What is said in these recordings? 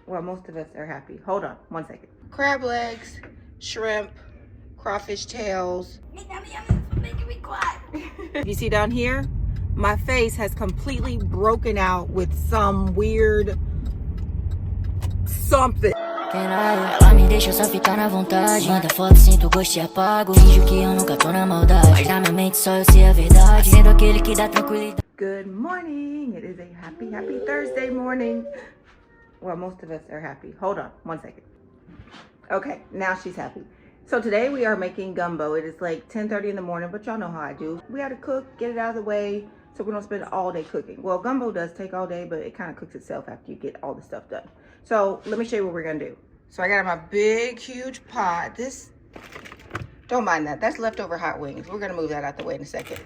Well, most of us are happy. Hold on one second. Crab legs, shrimp, crawfish tails. Making me quiet. You see down here, my face has completely broken out with some weird something. Ela me deixa só ficar na vontade. Manda foto, sinto gosto e apago. Finjo que eu nunca tô na maldade. Mas na minha mente só eu sei a verdade. Sendo aquele que dá tranquilidade. Good morning. It is a happy Thursday morning. Well, most of us are happy. Hold on one second. Okay, now she's happy. So today we are making gumbo. It is like 10:30 in the morning, but y'all know how I do. We had to cook, get it out of the way, so we don't spend all day cooking. Well, gumbo does take all day, but it kind of cooks itself after you get all the stuff done. So let me show you what we're gonna do. So I got my big, huge pot. This, don't mind that. That's leftover hot wings. We're gonna move that out the way in a second.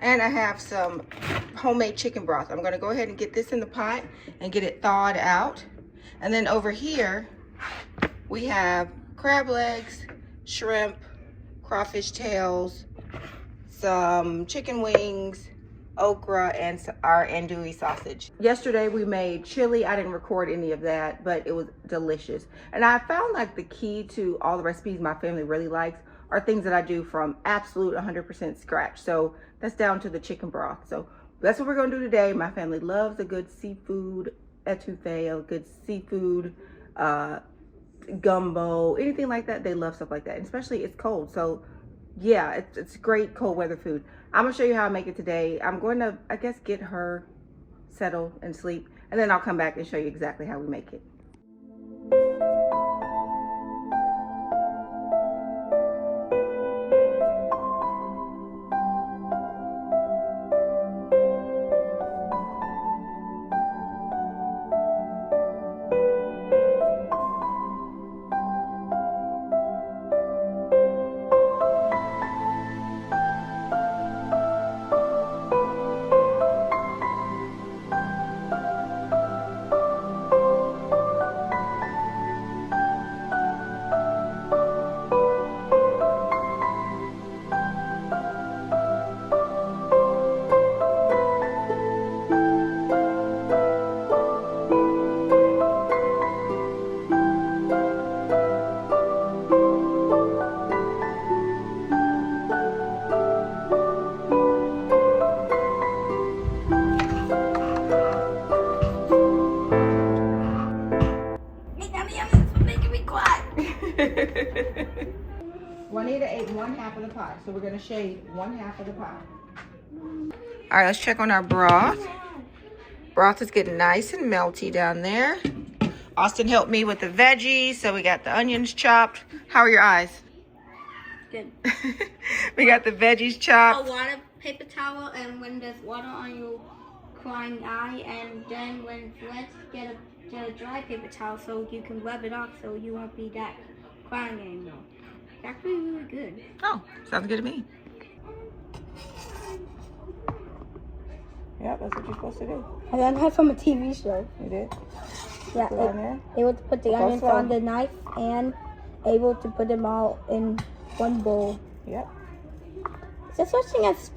And I have some homemade chicken broth. I'm gonna go ahead and get this in the pot and get it thawed out. And then over here, we have crab legs, shrimp, crawfish tails, some chicken wings, okra, and our andouille sausage. Yesterday we made chili. I didn't record any of that, but it was delicious. And I found like the key to all the recipes my family really likes are things that I do from absolute 100% scratch. So that's down to the chicken broth. So that's what we're gonna do today. My family loves a good seafood etouffee, a good seafood gumbo, anything like that. They love stuff like that, and especially it's cold. So yeah, it's great cold weather food. I'm gonna show you how I make it today. I'm going to, I guess, get her settled and sleep, and then I'll come back and show you exactly how we make it. Juanita ate 1/2 of the pot, so we're gonna shade 1/2 of the pot. All right, let's check on our broth. Broth is getting nice and melty down there. Austin helped me with the veggies, so we got the onions chopped. How are your eyes? Good. We got the veggies chopped. A water paper towel, and when there's water on your crying eye, and then when it's wet, get a dry paper towel so you can rub it off so you won't be that crying anymore. It's actually really good. Oh, sounds good to me. Yeah, that's what you're supposed to do. I learned that from a TV show. You did? Yeah, able to put the onions on the knife and able to put them all in one bowl. Yep. Is there such thing as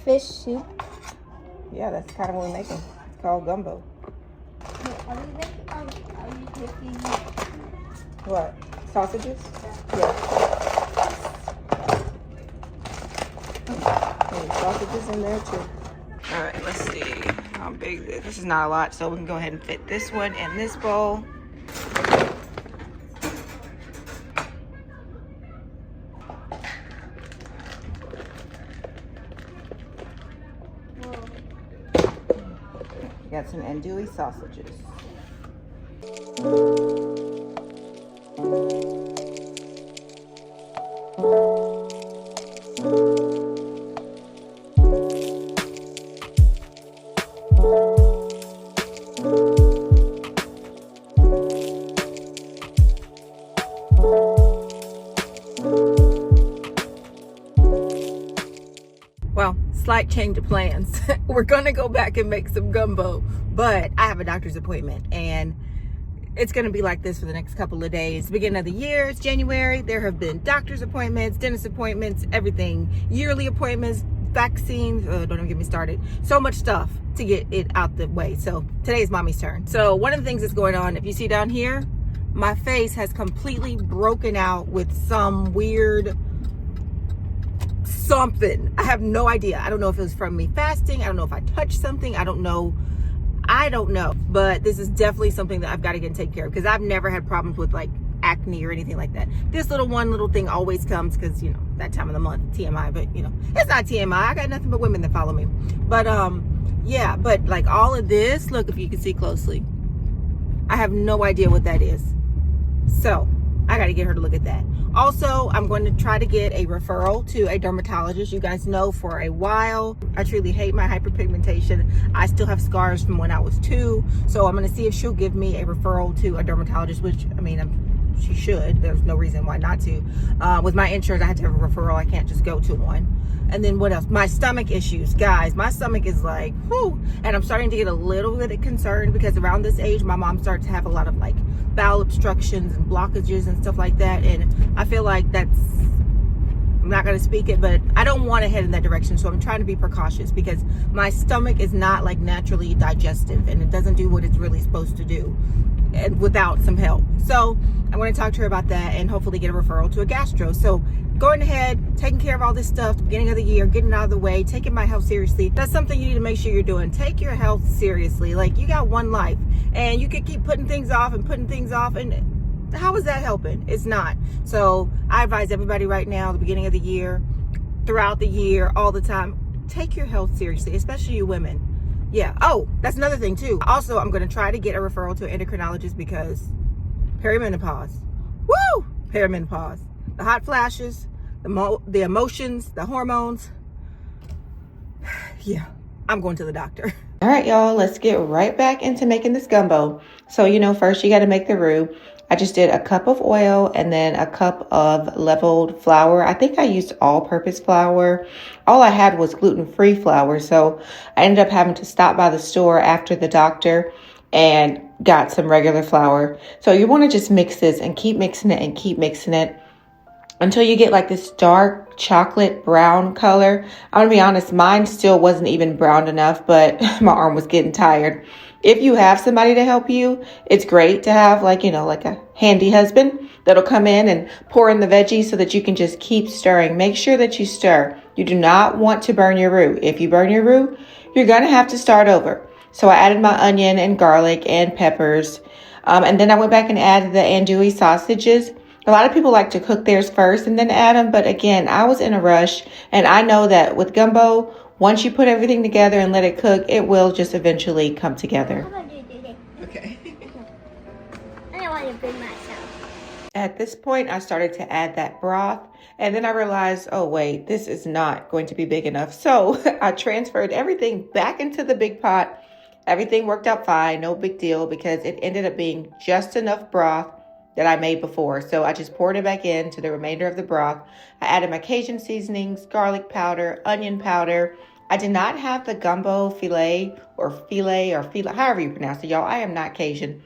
fish soup? Yeah, that's kind of what we're making. It's called gumbo. Are you making What? Sausages? Yeah. There's sausages in there too. All right, let's see how big this is. Not a lot, so we can go ahead and fit this one in this bowl. Got some andouille sausages. Well, slight change of plans. We're gonna go back and make some gumbo, but I have a doctor's appointment and it's gonna be like this for the next couple of days. Beginning of the year, it's January. There have been doctor's appointments, dentist appointments, everything. Yearly appointments, vaccines. Don't even get me started. So much stuff to get it out the way. So today's mommy's turn. So one of the things that's going on, if you see down here, my face has completely broken out with some weird something. I have no idea. I don't know if it was from me fasting. I don't know if I touched something. I don't know. But this is definitely something that I've got to get taken care of, because I've never had problems with like acne or anything like that. This little thing always comes because, you know, that time of the month, TMI, but you know, it's not TMI. I got nothing but women that follow me. But yeah, but like all of this, look, if you can see closely, I have no idea what that is. So I got to get her to look at that. Also, I'm going to try to get a referral to a dermatologist. You guys know for a while, I truly hate my hyperpigmentation. I still have scars from when I was 2. So I'm going to see if she'll give me a referral to a dermatologist, which, I mean, she should. There's no reason why not to. With my insurance, I had to have a referral. I can't just go to one. And then what else? My stomach issues. Guys, my stomach is like, whew. And I'm starting to get a little bit concerned because around this age, my mom starts to have a lot of like bowel obstructions and blockages and stuff like that. And I feel like I'm not going to speak it, but I don't want to head in that direction. So I'm trying to be precautious because my stomach is not like naturally digestive and it doesn't do what it's really supposed to do, and without some help. So I'm going to talk to her about that and hopefully get a referral to a gastro. So going ahead, taking care of all this stuff, the beginning of the year, getting out of the way, taking my health seriously. That's something you need to make sure you're doing. Take your health seriously. Like, you got one life and you can keep putting things off, and how is that helping? It's not. So I advise everybody right now, the beginning of the year, throughout the year, all the time, take your health seriously, especially you women. Yeah. Oh, that's another thing too. Also, I'm going to try to get a referral to an endocrinologist because perimenopause. Woo! Perimenopause. The hot flashes, the emotions, the hormones. Yeah, I'm going to the doctor. All right, y'all, let's get right back into making this gumbo. So, you know, first you got to make the roux. I just did a cup of oil and then a cup of leveled flour. I think I used all-purpose flour. All I had was gluten-free flour. So I ended up having to stop by the store after the doctor and got some regular flour. So you want to just mix this and keep mixing it and keep mixing it until you get like this dark chocolate brown color. I'm gonna be honest, mine still wasn't even brown enough, but my arm was getting tired. If you have somebody to help you, it's great to have like, you know, like a handy husband that'll come in and pour in the veggies so that you can just keep stirring. Make sure that you stir. You do not want to burn your roux. If you burn your roux, you're gonna have to start over. So I added my onion and garlic and peppers. And then I went back and added the andouille sausages. A lot of people like to cook theirs first and then add them. But again, I was in a rush. And I know that with gumbo, once you put everything together and let it cook, it will just eventually come together. Okay. I don't want to bring myself. At this point, I started to add that broth. And then I realized, oh, wait, this is not going to be big enough. So I transferred everything back into the big pot. Everything worked out fine. No big deal because it ended up being just enough broth that I made before. So I just poured it back into the remainder of the broth. I added my Cajun seasonings, garlic powder, onion powder. I did not have the gumbo filet, however you pronounce it, y'all. I am not Cajun.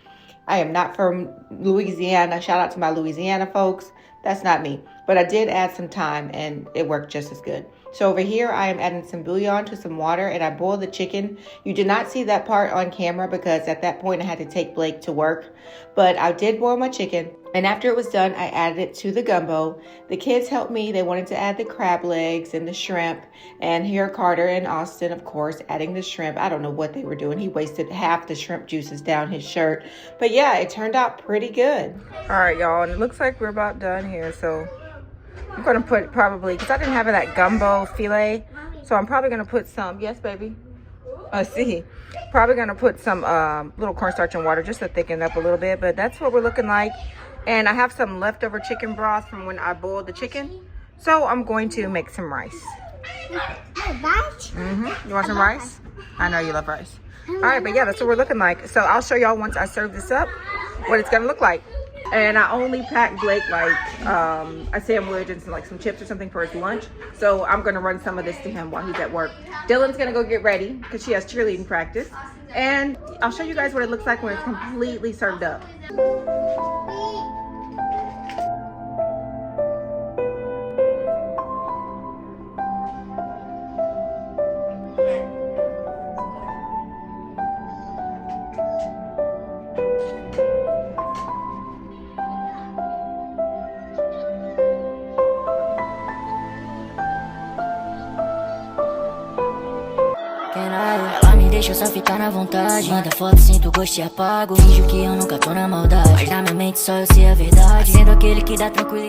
I am not from Louisiana. Shout out to my Louisiana folks. That's not me. But I did add some thyme and it worked just as good. So over here, I am adding some bouillon to some water and I boiled the chicken. You did not see that part on camera because at that point I had to take Blake to work. But I did boil my chicken. And after it was done, I added it to the gumbo. The kids helped me. They wanted to add the crab legs and the shrimp. And here Carter and Austin, of course, adding the shrimp. I don't know what they were doing. He wasted half the shrimp juices down his shirt. But yeah, it turned out pretty good. All right, y'all. And it looks like we're about done here. So I'm going to put probably, because I didn't have that gumbo filet. So I'm probably going to put some, yes, baby. See, probably going to put some little cornstarch and water just to thicken up a little bit. But that's what we're looking like. And I have some leftover chicken broth from when I boiled the chicken. So I'm going to make some rice. You want some rice? I know you love rice. All right, but yeah, that's what we're looking like. So I'll show y'all once I serve this up what it's going to look like. And I only packed Blake like a sandwich and some chips or something for his lunch. So I'm going to run some of this to him while he's at work. Dylan's going to go get ready because she has cheerleading practice. And I'll show you guys what it looks like when it's completely served up. Ela me deixa só ficar na vontade. Manda foto, sinto gosto e apago. Finjo que eu nunca tô na maldade, mas na minha mente só eu sei a verdade. Sendo aquele que dá tranquilidade.